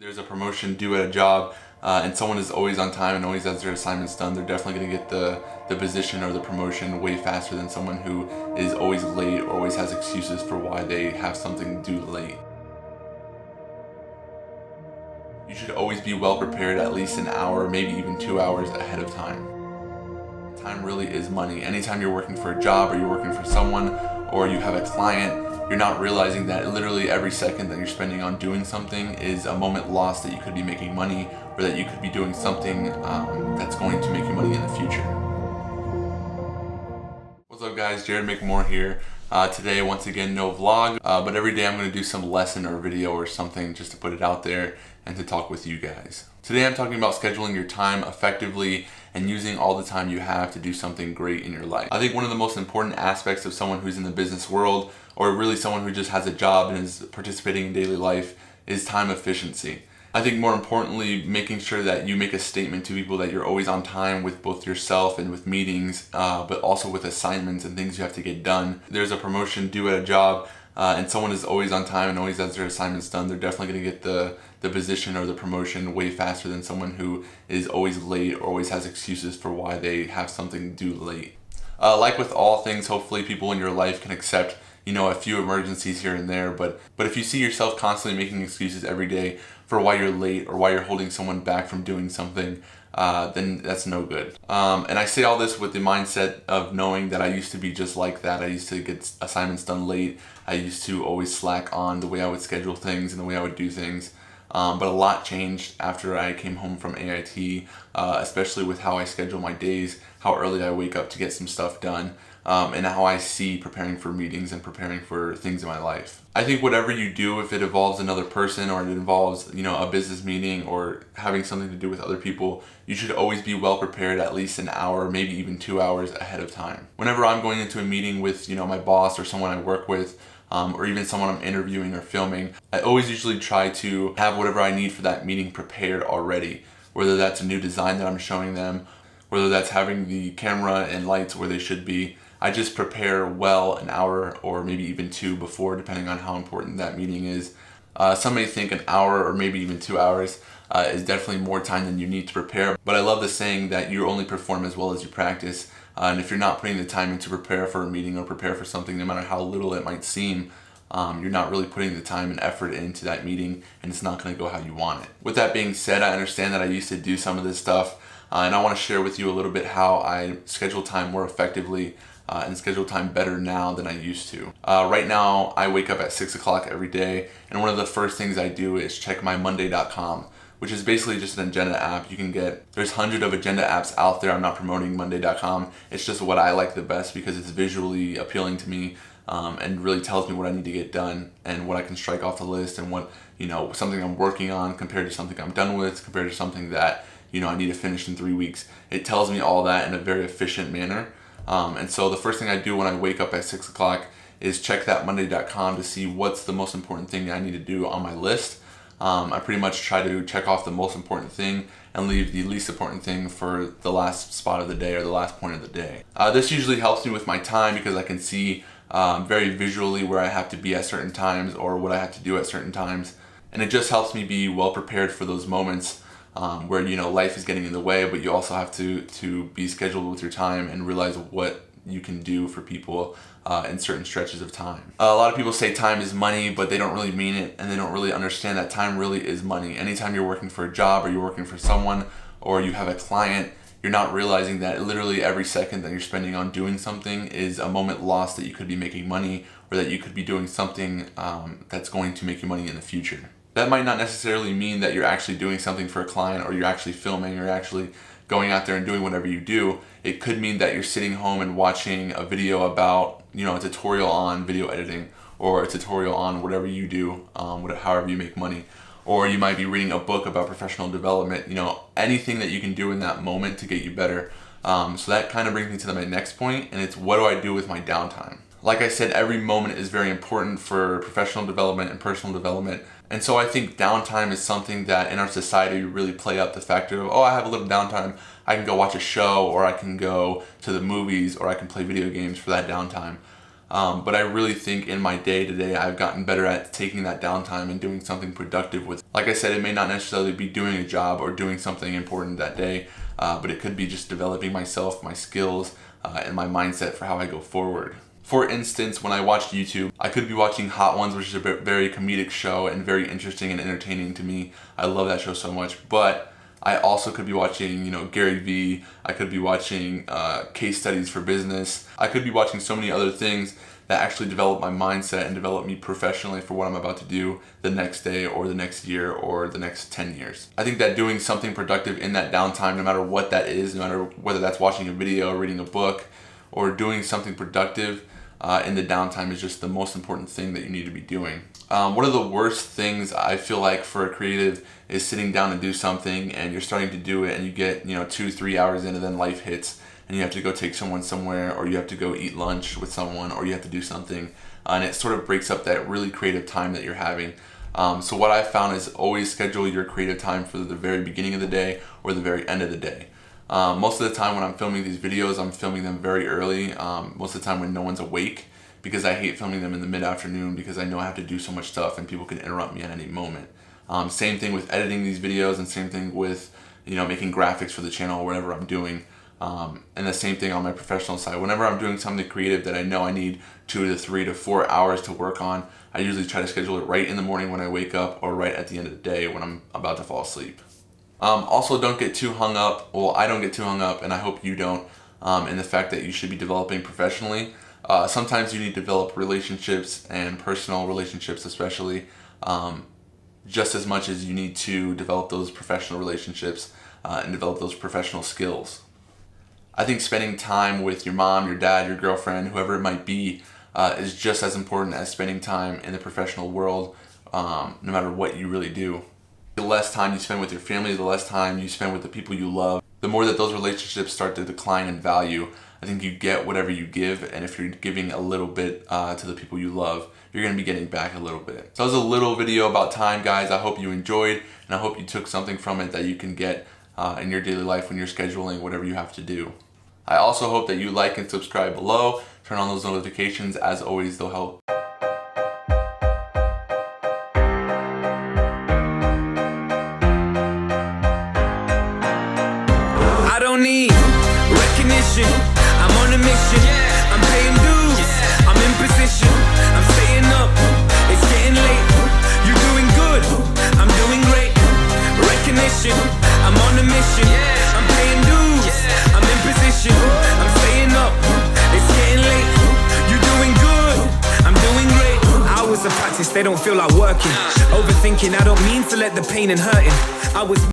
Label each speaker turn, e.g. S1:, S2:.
S1: there's a promotion due at a job and someone is always on time and always has their assignments done, they're definitely going to get the position or the promotion way faster than someone who is always late or always has excuses for why they have something due late. You should always be well prepared at least an hour, maybe even 2 hours ahead of time. Time really is money. Anytime you're working for a job or you're working for someone or you have a client, you're not realizing that literally every second that you're spending on doing something is a moment lost that you could be making money or that you could be doing something that's going to make you money in the future. What's up guys, Jared McMore here. Today, once again, no vlog, but every day I'm going to do some lesson or video or something just to put it out there and to talk with you guys. Today I'm talking about scheduling your time effectively and using all the time you have to do something great in your life. I think one of the most important aspects of someone who's in the business world, or really someone who just has a job and is participating in daily life, is time efficiency. I think more importantly, making sure that you make a statement to people that you're always on time with both yourself and with meetings, but also with assignments and things you have to get done. There's a promotion due at a job and someone is always on time and always has their assignments done, they're definitely going to get the position or the promotion way faster than someone who is always late or always has excuses for why they have something due late. Like with all things, hopefully people in your life can accept a few emergencies here and there, but if you see yourself constantly making excuses every day for why you're late or why you're holding someone back from doing something, then that's no good. And I say all this with the mindset of knowing that I used to be just like that. I used to get assignments done late. I used to always slack on the way I would schedule things and the way I would do things. But a lot changed after I came home from AIT, especially with how I schedule my days, how early I wake up to get some stuff done, and how I see preparing for meetings and preparing for things in my life. I think whatever you do, if it involves another person or it involves, a business meeting or having something to do with other people, you should always be well prepared at least an hour, maybe even 2 hours ahead of time. Whenever I'm going into a meeting with, my boss or someone I work with, or even someone I'm interviewing or filming, I always usually try to have whatever I need for that meeting prepared already. Whether that's a new design that I'm showing them, whether that's having the camera and lights where they should be, I just prepare well an hour or maybe even two before, depending on how important that meeting is. Some may think an hour or maybe even 2 hours is definitely more time than you need to prepare, but I love the saying that you only perform as well as you practice. And if you're not putting the time in to prepare for a meeting or prepare for something, no matter how little it might seem, you're not really putting the time and effort into that meeting, and it's not going to go how you want it. With that being said, I understand that I used to do some of this stuff, and I want to share with you a little bit how I schedule time more effectively and schedule time better now than I used to. Right now, I wake up at 6 o'clock every day, and one of the first things I do is check my Monday.com, which is basically just an agenda app. There's hundreds of agenda apps out there. I'm not promoting Monday.com. It's just what I like the best because it's visually appealing to me and really tells me what I need to get done and what I can strike off the list and what, something I'm working on compared to something I'm done with, compared to something that, I need to finish in 3 weeks. It tells me all that in a very efficient manner. And so the first thing I do when I wake up at 6 o'clock is check that Monday.com to see what's the most important thing I need to do on my list. I pretty much try to check off the most important thing and leave the least important thing for the last spot of the day or the last point of the day. This usually helps me with my time because I can see very visually where I have to be at certain times or what I have to do at certain times. And it just helps me be well prepared for those moments where life is getting in the way, but you also have to be scheduled with your time and realize what you can do for people in certain stretches of time. A lot of people say time is money, but they don't really mean it, and they don't really understand that time really is money. Anytime you're working for a job or you're working for someone or you have a client, you're not realizing that literally every second that you're spending on doing something is a moment lost that you could be making money or that you could be doing something that's going to make you money in the future. That might not necessarily mean that you're actually doing something for a client or you're actually filming or you're actually going out there and doing whatever you do. It could mean that you're sitting home and watching a video about, a tutorial on video editing or a tutorial on whatever you do, however you make money. Or you might be reading a book about professional development, anything that you can do in that moment to get you better. So that kind of brings me to my next point, and it's what do I do with my downtime? Like I said, every moment is very important for professional development and personal development. And so I think downtime is something that in our society really play up the factor of, I have a little downtime. I can go watch a show or I can go to the movies or I can play video games for that downtime. But I really think in my day-to-day I've gotten better at taking that downtime and doing something productive with. Like I said, it may not necessarily be doing a job or doing something important that day, but it could be just developing myself, my skills, and my mindset for how I go forward. For instance, when I watched YouTube, I could be watching Hot Ones, which is a very comedic show and very interesting and entertaining to me. I love that show so much, but I also could be watching, Gary Vee. I could be watching case studies for business. I could be watching so many other things that actually develop my mindset and develop me professionally for what I'm about to do the next day or the next year or the next 10 years. I think that doing something productive in that downtime, no matter what that is, no matter whether that's watching a video, reading a book, or doing something productive in the downtime is just the most important thing that you need to be doing. One of the worst things I feel like for a creative is sitting down to do something and you're starting to do it and you get 2-3 hours in and then life hits and you have to go take someone somewhere, or you have to go eat lunch with someone, or you have to do something, and it sort of breaks up that really creative time that you're having. So what I found is always schedule your creative time for the very beginning of the day or the very end of the day. Most of the time when I'm filming these videos, I'm filming them very early, most of the time when no one's awake, because I hate filming them in the mid-afternoon because I know I have to do so much stuff and people can interrupt me at any moment. Same thing with editing these videos, and same thing with making graphics for the channel or whatever I'm doing. And the same thing on my professional side. Whenever I'm doing something creative that I know I need 2 to 3 to 4 hours to work on, I usually try to schedule it right in the morning when I wake up, or right at the end of the day when I'm about to fall asleep. Also, don't get too hung up. Well, I don't get too hung up, and I hope you don't, in the fact that you should be developing professionally. Sometimes you need to develop relationships, and personal relationships especially, just as much as you need to develop those professional relationships and develop those professional skills. I think spending time with your mom, your dad, your girlfriend, whoever it might be, is just as important as spending time in the professional world, no matter what you really do. The less time you spend with your family, the less time you spend with the people you love, the more that those relationships start to decline in value. I think you get whatever you give, and if you're giving a little bit to the people you love, you're going to be getting back a little bit. So that was a little video about time, guys. I hope you enjoyed, and I hope you took something from it that you can get in your daily life when you're scheduling whatever you have to do. I also hope that you like and subscribe below. Turn on those notifications. As always, they'll help.
S2: I don't need recognition. I'm on a mission. I'm paying dues. I'm in position. I'm staying up. It's getting late. You're doing good. I'm doing great. Recognition. I'm on a mission. I'm paying dues. I'm in position. I'm staying up. It's getting late. You're doing good. I'm doing great. Hours of practice, they don't feel like working. Overthinking, I don't mean to let the pain and hurting. I was